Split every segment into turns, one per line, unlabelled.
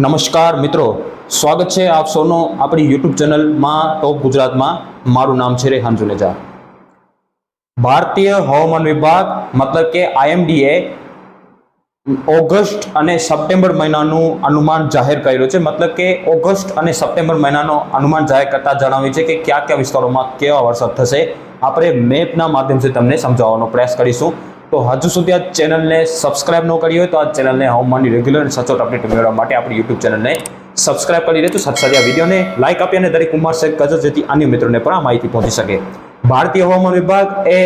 નમસ્કાર મિત્રો, સ્વાગત છે આપ સૌનો આપણી યુટ્યુબ ચેનલમાં ટોપ ગુજરાતમાં। મારું નામ છે રેહાન જુનેજા। ભારતીય હવામાન વિભાગ મતલબ કે આઈએમડીએ ઓગસ્ટ અને સપ્ટેમ્બર મહિનાનું અનુમાન જાહેર કર્યું છે। મતલબ કે ઓગસ્ટ અને સપ્ટેમ્બર મહિનાનો અનુમાન જાહેર કરતા જણાવ્યું છે કે કયા કયા વિસ્તારોમાં કેવા વરસાદ થશે। આપણે મેપના માધ્યમથી તમને સમજાવવાનો પ્રયાસ કરીશું। તો હજુ સુધી આ ચેનલને સબસ્ક્રાઇબ ન કરી હોય તો આ ચેનલને હવામાનની રેગ્યુલર અને સચોટ અપડેટ મેળવવા માટે આપણી યુટ્યુબ ચેનલને સબસ્ક્રાઇબ કરી લેજો। સાથે સાથે આ વિડીયોને લાઇક આપી અને દરેક ઉંમર શેર કરજો જેથી અન્ય મિત્રોને પણ આ માહિતી પહોંચી શકે। ભારતીય હવામાન વિભાગ એ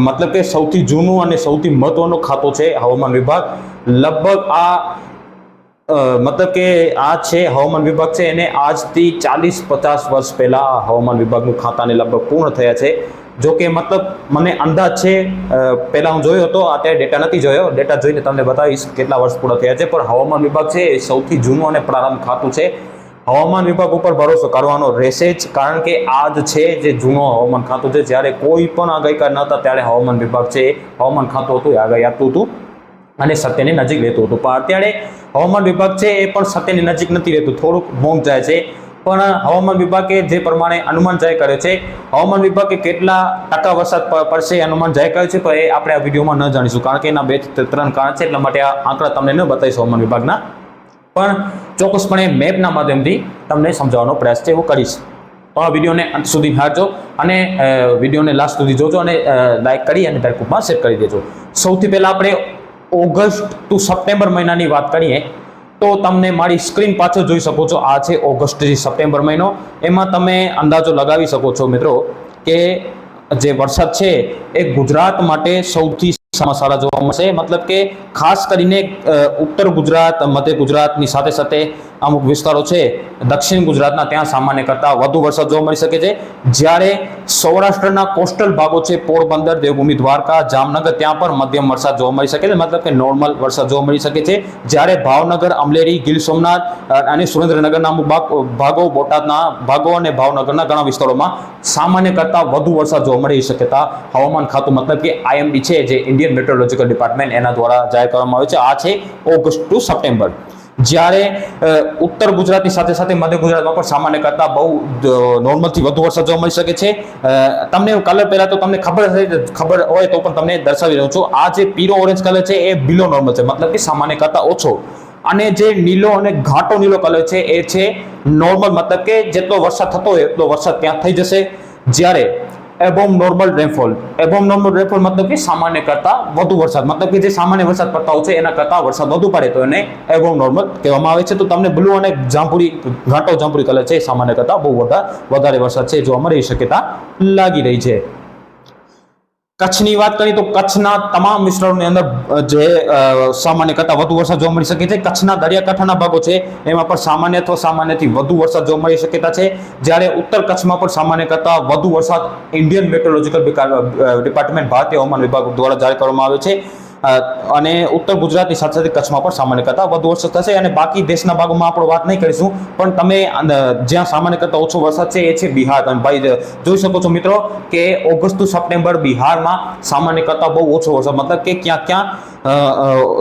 મતલબ કે સૌથી જૂનું અને સૌથી મહત્વનો ખાતો છે હવામાન વિભાગ। લગભગ મતલબ કે આ છે હવામાન વિભાગ છે એને આજથી 40-50 વર્ષ પહેલા હવામાન વિભાગનું ખાતાને લગભગ પૂર્ણ થયા છે। જો કે મતલબ મને અંદાજ છે, પહેલા હું જોયો હતો, અત્યારે ડેટા નથી જોયો, ડેટા જોઈને તમને બતાવીશ કેટલા વર્ષ પૂરા થયા છે। પણ હવામાન વિભાગ છે એ સૌથી જૂનું અને પ્રારંભ ખાતું છે। હવામાન વિભાગ ઉપર ભરોસો કરવાનો રહેશે જ, કારણ કે આ જ છે જે જૂનો હવામાન ખાતું છે। જ્યારે કોઈ પણ આગાહીકાર ન હતા ત્યારે હવામાન વિભાગ છે હવામાન ખાતું હતું એ આગાહી આપતું હતું અને સત્યની નજીક લેતું હતું। પણ અત્યારે હવામાન વિભાગ છે એ પણ સત્યની નજીક નથી રહેતું, થોડુંક મોંઘ જાય છે। પણ હવામાન વિભાગે જે પ્રમાણે અનુમાન જાહેર કર્યો છે, હવામાન વિભાગે કેટલા ટકા વરસાદ પડશે અનુમાન જાહેર કર્યું છે, તો એ આપણે આ વિડીયોમાં ન જાણીશું, કારણ કે એના 2-3 કારણ છે, એટલા માટે આ આંકડા તમને ન બતાવીશું હવામાન વિભાગના। પણ ચોક્કસપણે મેપના માધ્યમથી તમને સમજાવવાનો પ્રયાસ છે એવું કરીશ। તો આ વિડીયોને અંત સુધી નિહાળજો અને વિડીયોને લાસ્ટ સુધી જોજો અને લાઇક કરી અને દરેક ગ્રુપમાં શેર કરી દેજો। સૌથી પહેલાં આપણે ઓગસ્ટ ટુ સપ્ટેમ્બર મહિનાની વાત કરીએ તો તમને મારી સ્ક્રીન પાછળ જોઈ શકો છો, આ છે ઓગસ્ટથી સપ્ટેમ્બર મહિનો। એમાં તમે અંદાજો લગાવી શકો છો મિત્રો કે જે વરસાદ છે એ ગુજરાત માટે સૌથી સારા જોવા મળશે। મતલબ કે ખાસ કરીને ઉત્તર ગુજરાત, મધ્ય ગુજરાતની સાથે સાથે અમુક વિસ્તારો છે દક્ષિણ ગુજરાતના, ત્યાં સામાન્ય કરતાં વધુ વરસાદ જોવા મળી શકે છે। જ્યારે સૌરાષ્ટ્રના કોસ્ટલ ભાગો છે, પોરબંદર, દેવભૂમિ, દ્વારકા, જામનગર, ત્યાં પણ મધ્યમ વરસાદ જોવા મળી શકે છે, મતલબ કે નોર્મલ વરસાદ જોવા મળી શકે છે। જ્યારે ભાવનગર, અમલેરી, ગીર સોમનાથ અને સુરેન્દ્રનગરના અમુક ભાગો, બોટાદના ભાગો અને ભાવનગરના ઘણા વિસ્તારોમાં સામાન્ય કરતાં વધુ વરસાદ જોવા મળી શક્યતા હવામાન ખાતું મતલબ કે આઈએમડી છે, જે ઇન્ડિયન મેટ્રોલોજીકલ ડિપાર્ટમેન્ટ, એના દ્વારા જાહેર કરવામાં આવ્યું છે। આ છે ઓગસ્ટ ટુ સપ્ટેમ્બર। જ્યારે ઉત્તર ગુજરાતની સાથે સાથે મધ્ય ગુજરાતમાં પણ સામાન્ય કરતાં બહુ નોર્મલથી વધુ વરસાદ જોવા મળી શકે છે। તમને કલર પહેલાં તો તમને ખબર હોય તો પણ તમને દર્શાવી રહ્યો છું। આ જે પીળો ઓરેન્જ કલર છે એ બિલો નોર્મલ છે, મતલબ કે સામાન્ય કરતાં ઓછો, અને જે નીલો અને ઘાટો નીલો કલર છે એ છે નોર્મલ, મતલબ કે જેટલો વરસાદ થતો હોય એટલો વરસાદ ત્યાં થઈ જશે। જ્યારે એબોવ નોર્મલ રેનફોલ મતલબ કે સામાન્ય કરતાં વધુ વરસાદ, મતલબ કે જે સામાન્ય વરસાદ પડતા હોય છે એના કરતાં વરસાદ વધુ પડે તો એને એબોવ નોર્મલ કહેવામાં આવે છે। તો તમને બ્લુ અને ઘાટો જાંબુડી કલર છે, સામાન્ય કરતાં બહુ વધારે વરસાદ છે જોવા મળી શક્યતા લાગી રહી છે। કચ્છની વાત કરીએ તો કચ્છના તમામ વિસ્તારોની અંદર જે સામાન્ય કરતાં વધુ વરસાદ જોવા મળી શકે છે। કચ્છના દરિયાકાંઠાના ભાગો છે એમાં પણ સામાન્ય અથવા સામાન્યથી વધુ વરસાદ જોવા મળી શક્યતા છે। જ્યારે ઉત્તર કચ્છમાં પણ સામાન્ય કરતાં વધુ વરસાદ ઇન્ડિયન મેટ્રોલોજીકલ ડિપાર્ટમેન્ટ, ભારતીય હવામાન વિભાગ દ્વારા જાહેર કરવામાં આવે છે। અને ઉત્તર ગુજરાતની સાથે સાથે કચ્છમાં પણ સામાન્ય કરતાં વધુ વરસાદ થશે। અને બાકી દેશના ભાગોમાં આપણે વાત નહીં કરીશું, પણ તમે જ્યાં સામાન્ય કરતાં ઓછો વરસાદ છે એ છે બિહાર। અને ભાઈ જોઈ શકો છો મિત્રો કે ઓગસ્ટ ટુ સપ્ટેમ્બર બિહારમાં સામાન્ય કરતાં બહુ ઓછો વરસાદ, મતલબ કે ક્યાં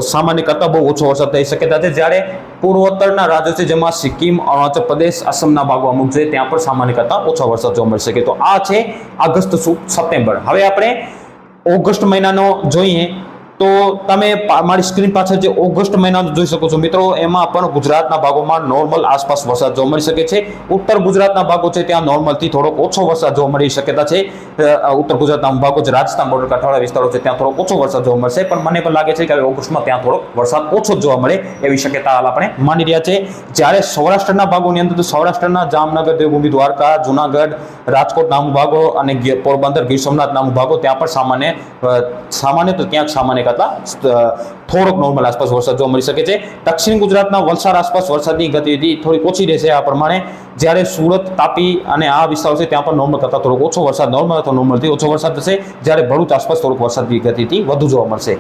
સામાન્ય કરતાં બહુ ઓછો વરસાદ થઈ શક્યતા છે। જ્યારે પૂર્વોત્તરના રાજ્યો છે જેમાં સિક્કિમ, અરુણાચલ પ્રદેશ, આસામના ભાગો અમુક છે ત્યાં પણ સામાન્ય કરતાં ઓછો વરસાદ જોવા મળી શકે। તો આ છે ઓગસ્ટ ટુ સપ્ટેમ્બર। હવે આપણે ઓગસ્ટ મહિનાનો જોઈએ તો તમે મારી સ્ક્રીન પાછળ જે ઓગસ્ટ મહિનાનો જોઈ શકો છો મિત્રો, એમાં પણ ગુજરાતના ભાગોમાં નોર્મલ આસપાસ વરસાદ જોવા મળી શકે છે। ઉત્તર ગુજરાતના ભાગો છે ત્યાં નોર્મલથી થોડોક ઓછો વરસાદ જોવા મળી શક્યતા છે। ઉત્તર ગુજરાતના ભાગો છે, રાજસ્થાન બોર્ડર કાંઠાવાળા વિસ્તારો છે ત્યાં થોડોક ઓછો વરસાદ જોવા મળશે, પણ મને પણ લાગે છે કે હવે ઓગસ્ટમાં ત્યાં થોડોક વરસાદ ઓછો જોવા મળે એવી શક્યતા હાલ આપણે માની રહ્યા છે। જ્યારે સૌરાષ્ટ્રના ભાગોની અંદર તો સૌરાષ્ટ્રના જામનગર, દેવભૂમિ, દ્વારકા, જુનાગઢ, રાજકોટના અમુક ભાગો અને પોરબંદર, ગીર સોમનાથના અમુક ભાગો ત્યાં પણ સામાન્ય તો ક્યાંક સામાન્ય કરતાં થોડોક નોર્મલ આસપાસ વરસાદ જોવા મળી શકે છે। દક્ષિણ ગુજરાતના વલસાડ આસપાસ વરસાદની ગતિવિધિ થોડીક ઓછી રહેશે આ પ્રમાણે। જ્યારે સુરત, તાપી અને આ વિસ્તારો છે ત્યાં પણ નોર્મલ કરતાં થોડોક ઓછો વરસાદ, નોર્મલ અથવા નોર્મલથી ઓછો વરસાદ થશે। જ્યારે ભરૂચ આસપાસ થોડોક વરસાદની ગતિથી વધુ જોવા મળશે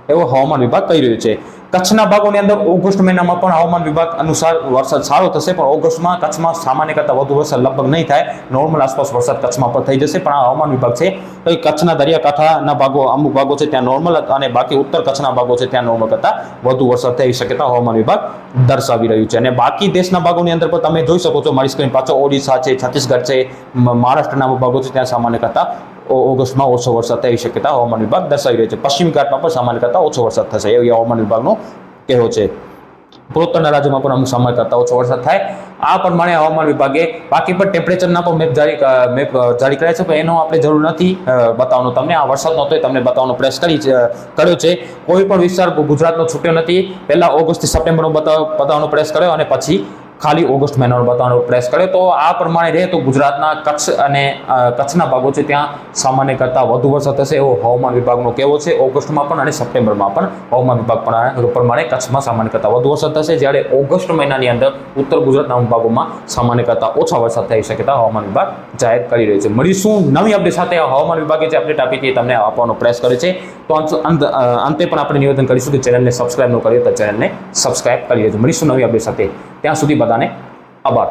એવો હવામાન વિભાગ કહી રહ્યું છે। કચ્છના ભાગોની અંદર ઓગસ્ટ મહિનામાં પણ હવામાન વિભાગ અનુસાર વરસાદ સારો થશે, પણ ઓગસ્ટમાં કચ્છમાં સામાન્ય કરતાં વધુ વરસાદ લગભગ નહીં થાય, નોર્મલ આસપાસ વરસાદ કચ્છમાં પણ થઈ જશે. પણ આ હવામાન વિભાગ છે તો એ કચ્છના દરિયાકાંઠાના ભાગો, અમુક ભાગો છે ત્યાં નોર્મલ અને બાકી ઉત્તર કચ્છના ભાગો છે ત્યાં નોર્મલ કરતાં વધુ વરસાદ થઈ શક્યતા હવામાન વિભાગ દર્શાવી રહ્યું છે. અને બાકી દેશના ભાગોની અંદર પણ તમે જોઈ શકો છો મારી સ્ક્રીન પાછળ, ઓડિશા છે, છત્તીસગઢ છે, મહારાષ્ટ્રના ભાગો છે ત્યાં સામાન્ય કરતાં ઓગસ્ટમાં ઓછો વરસાદ થઈ શક્યતા હવામાન વિભાગ દર્શાવી રહ્યો છે. પશ્ચિમ ઘાટમાં પણ સામાન્ય કરતાં ઓછો વરસાદ થશે એવી હવામાન વિભાગનો કહેવો છે. પૂર્વોત્તરના રાજ્યોમાં પણ અમુક સમય કરતાં ઓછો વરસાદ થાય. આ પ્રમાણે હવામાન વિભાગે બાકી પણ ટેમ્પરેચરના પણ મેપ જારી કર્યા છે, પણ એનો આપણે જરૂર નથી બતાવવાનો તમને. આ વરસાદ નહોતો તમને બતાવવાનો પ્રયાસ કર્યો છે. કોઈ પણ વિસ્તાર ગુજરાતનો છૂટ્યો નથી. પહેલા ઓગસ્ટથી સપ્ટેમ્બરનો બતાવવાનો પ્રયાસ કર્યો અને પછી ખાલી ઓગસ્ટ મહિનાનો બતાવવાનો પ્રયાસ કર્યો. તો આ પ્રમાણે રહે તો ગુજરાતના કચ્છ અને કચ્છના ભાગો છે ત્યાં સામાન્ય કરતાં વધુ વરસાદ થશે એવો હવામાન વિભાગનો કહેવો છે. ઓગસ્ટમાં પણ અને સપ્ટેમ્બરમાં પણ હવામાન વિભાગ પ્રમાણે કચ્છમાં સામાન્ય કરતાં વધુ વરસાદ થશે, જ્યારે ઓગસ્ટ મહિનાની અંદર ઉત્તર ગુજરાતના અમુક ભાગોમાં સામાન્ય કરતાં ઓછા વરસાદ થઈ શક્યતા હવામાન વિભાગ જાહેર કરી રહ્યું છે. મળીશું નવી અપડેટ સાથે. હવામાન વિભાગે જે અપડેટ આપી હતી તમને આપવાનો પ્રયાસ કરે છે. તો અંતે પણ આપણે નિવેદન કરીશું કે ચેનલને સબસ્ક્રાઇબ ન કરીએ તો ચેનલને સબસ્ક્રાઇબ કરી લેજો. મળીશું નવી અપડેટ સાથે. ત્યાં સુધી બધાને આભાર.